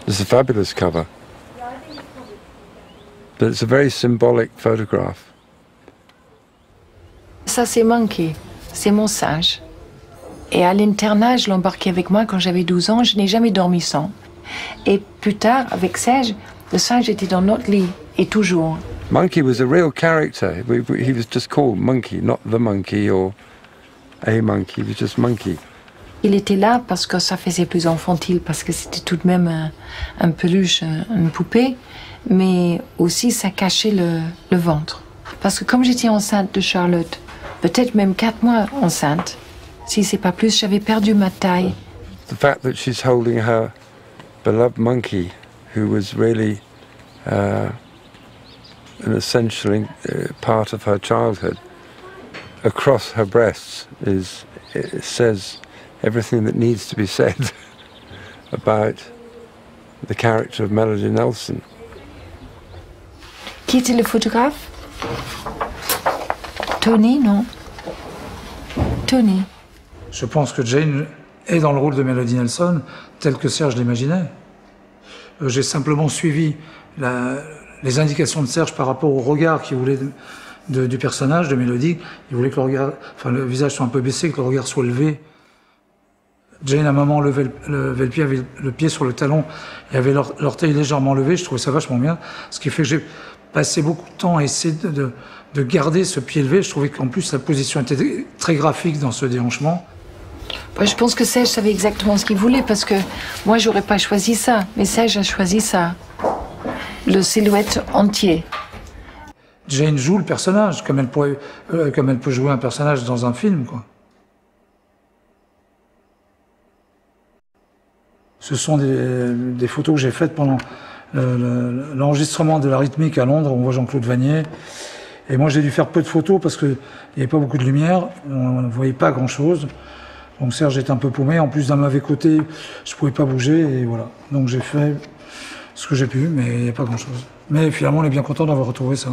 It's a fabulous cover. But it's a very symbolic photograph. Ça, c'est Monkey. C'est mon singe. Et à l'internat, je l'embarquais avec moi quand j'avais 12 ans. Je n'ai jamais dormi sans. Et plus tard, avec Serge, le singe était dans notre lit. Et toujours. Monkey was a real character. He was just called Monkey, not the monkey or a monkey. He was just Monkey. Il était là parce que ça faisait plus infantile, parce que c'était tout de même un peluche, une poupée. Mais aussi, ça cachait le ventre. Parce que comme j'étais enceinte de Charlotte, peut-être même 4 mois enceinte, si c'est pas plus, j'avais perdu ma taille. The fact that she's holding her beloved monkey, who was really an essential part of her childhood, across her breasts, it says everything that needs to be said about the character of Melody Nelson. Qui était le photographe? Tony, non? Tony. Je pense que Jane est dans le rôle de Melody Nelson, tel que Serge l'imaginait. J'ai simplement suivi les indications de Serge par rapport au regard qu'il voulait du personnage, de Melody. Il voulait que le visage soit un peu baissé, que le regard soit levé. Jane, à un moment, levait le pied, avait le pied sur le talon et avait l'orteil légèrement levé. Je trouvais ça vachement bien. Ce qui fait que j'ai passé beaucoup de temps à essayer de garder ce pied levé. Je trouvais qu'en plus, la position était très graphique dans ce déhanchement. Je pense que Serge savait exactement ce qu'il voulait, parce que moi, j'aurais pas choisi ça. Mais Serge a choisi ça. Le silhouette entier. Jane joue le personnage, comme elle peut jouer un personnage dans un film, quoi. Ce sont des photos que j'ai faites pendant l'enregistrement de la rythmique à Londres. On voit Jean-Claude Vanier. Et moi, j'ai dû faire peu de photos parce qu'il n'y avait pas beaucoup de lumière. On ne voyait pas grand-chose. Donc Serge était un peu paumé. En plus d'un mauvais côté, je ne pouvais pas bouger. Et voilà. Donc j'ai fait ce que j'ai pu, mais il n'y a pas grand-chose. Mais finalement, on est bien content d'avoir retrouvé ça.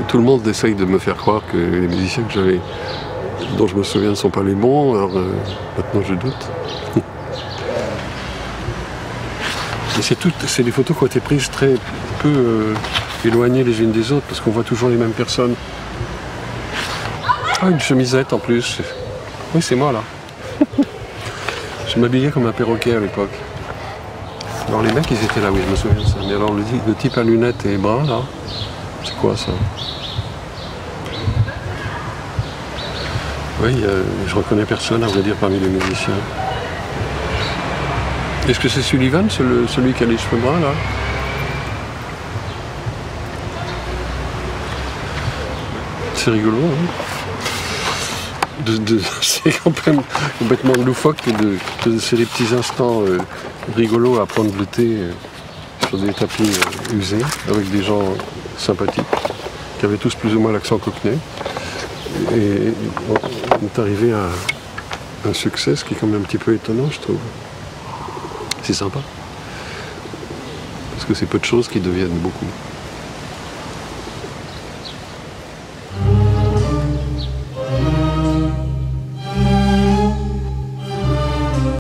Tout le monde essaye de me faire croire que les musiciens dont je me souviens ne sont pas les bons, alors maintenant je doute. C'est des photos qui ont été prises très peu éloignées les unes des autres, parce qu'on voit toujours les mêmes personnes. Ah, une chemisette en plus. Oui, c'est moi là. Je m'habillais comme un perroquet à l'époque. Alors les mecs, ils étaient là, oui, je me souviens de ça. Mais alors le type à lunettes et brun là, c'est quoi ça? Oui, je reconnais personne, à vrai dire, parmi les musiciens. Est-ce que c'est Sullivan, celui qui a les cheveux bruns, là? C'est rigolo, hein? C'est complètement loufoque, c'est des petits instants rigolos à prendre le thé sur des tapis usés, avec des gens sympathiques, qui avaient tous plus ou moins l'accent cockney. Et on est arrivé à un succès, ce qui est quand même un petit peu étonnant, je trouve. C'est sympa. Parce que c'est peu de choses qui deviennent beaucoup.